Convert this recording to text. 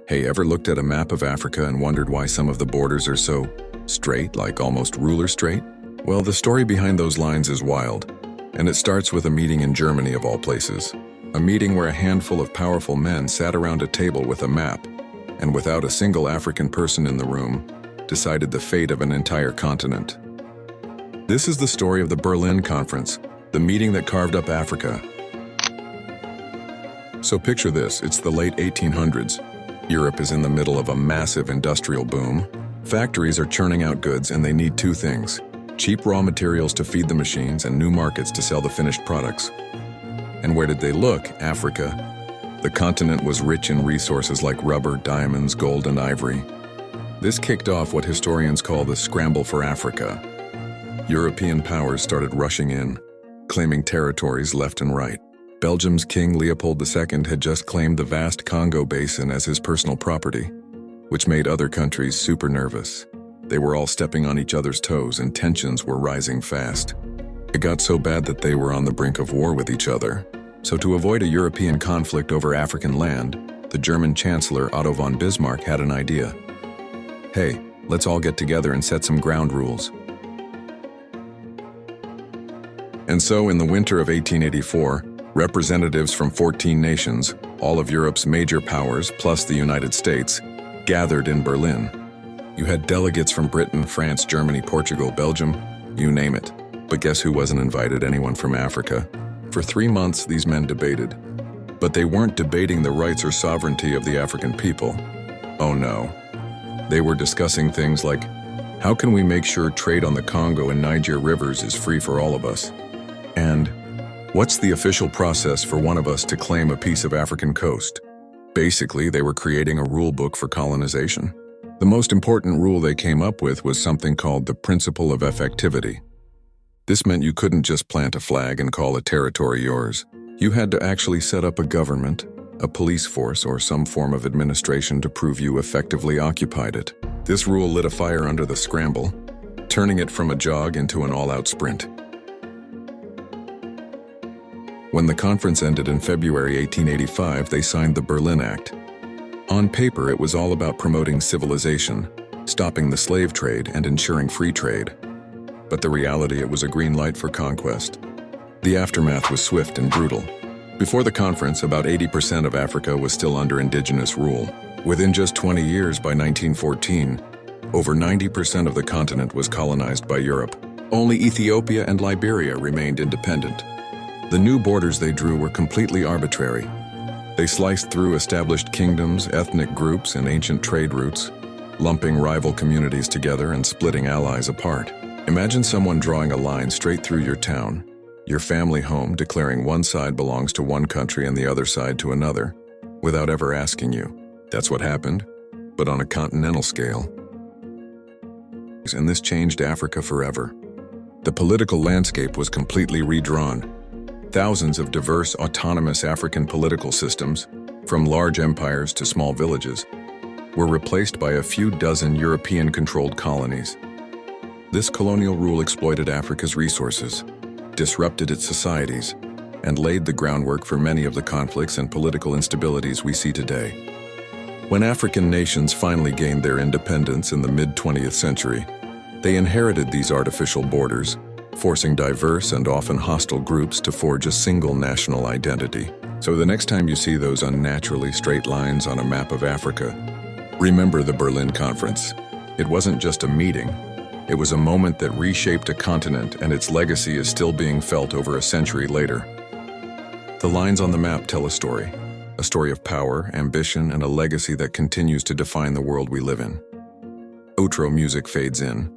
Hey, ever looked at a map of Africa and wondered why some of the borders are so straight, like almost ruler straight? Well, the story behind those lines is wild, and it starts with a meeting in Germany of all places. A meeting where a handful of powerful men sat around a table with a map, and without a single African person in the room, decided the fate of an entire continent. This is the story of the Berlin Conference, the meeting that carved up Africa. So picture this, it's the late 1800s. Europe is in the middle of a massive industrial boom. Factories are churning out goods and they need two things: cheap raw materials to feed the machines and new markets to sell the finished products. And where did they look? Africa. The continent was rich in resources like rubber, diamonds, gold, and ivory. This kicked off what historians call the Scramble for Africa. European powers started rushing in, claiming territories left and right. Belgium's King Leopold II had just claimed the vast Congo basin as his personal property, which made other countries super nervous. They were all stepping on each other's toes and tensions were rising fast. It got so bad that they were on the brink of war with each other. So to avoid a European conflict over African land, the German Chancellor Otto von Bismarck had an idea. Hey, let's all get together and set some ground rules. And so in the winter of 1884, representatives from 14 nations, all of Europe's major powers plus the United States, gathered in Berlin. You had delegates from Britain, France, Germany, Portugal, Belgium, you name it. But guess who wasn't invited? Anyone from Africa. For 3 months, these men debated. But they weren't debating the rights or sovereignty of the African people. Oh no. They were discussing things like, how can we make sure trade on the Congo and Niger rivers is free for all of us? And what's the official process for one of us to claim a piece of African coast? Basically, they were creating a rule book for colonization. The most important rule they came up with was something called the principle of effectivity. This meant you couldn't just plant a flag and call a territory yours. You had to actually set up a government, a police force, or some form of administration to prove you effectively occupied it. This rule lit a fire under the Scramble, turning it from a jog into an all-out sprint. When the conference ended in February 1885, they signed the Berlin Act. On paper, it was all about promoting civilization, stopping the slave trade, and ensuring free trade. But the reality, it was a green light for conquest. The aftermath was swift and brutal. Before the conference, about 80% of Africa was still under indigenous rule. Within just 20 years, by 1914, over 90% of the continent was colonized by Europe. Only Ethiopia and Liberia remained independent. The new borders they drew were completely arbitrary. They sliced through established kingdoms, ethnic groups, and ancient trade routes, lumping rival communities together and splitting allies apart. Imagine someone drawing a line straight through your town, your family home, declaring one side belongs to one country and the other side to another, without ever asking you. That's what happened, but on a continental scale. And this changed Africa forever. The political landscape was completely redrawn. Thousands of diverse, autonomous African political systems, from large empires to small villages, were replaced by a few dozen European-controlled colonies. This colonial rule exploited Africa's resources, disrupted its societies, and laid the groundwork for many of the conflicts and political instabilities we see today. When African nations finally gained their independence in the mid-20th century, they inherited these artificial borders, forcing diverse and often hostile groups to forge a single national identity. So the next time you see those unnaturally straight lines on a map of Africa, remember the Berlin Conference. It wasn't just a meeting. It was a moment that reshaped a continent, and its legacy is still being felt over a century later. The lines on the map tell a story of power, ambition, and a legacy that continues to define the world we live in. Outro music fades in.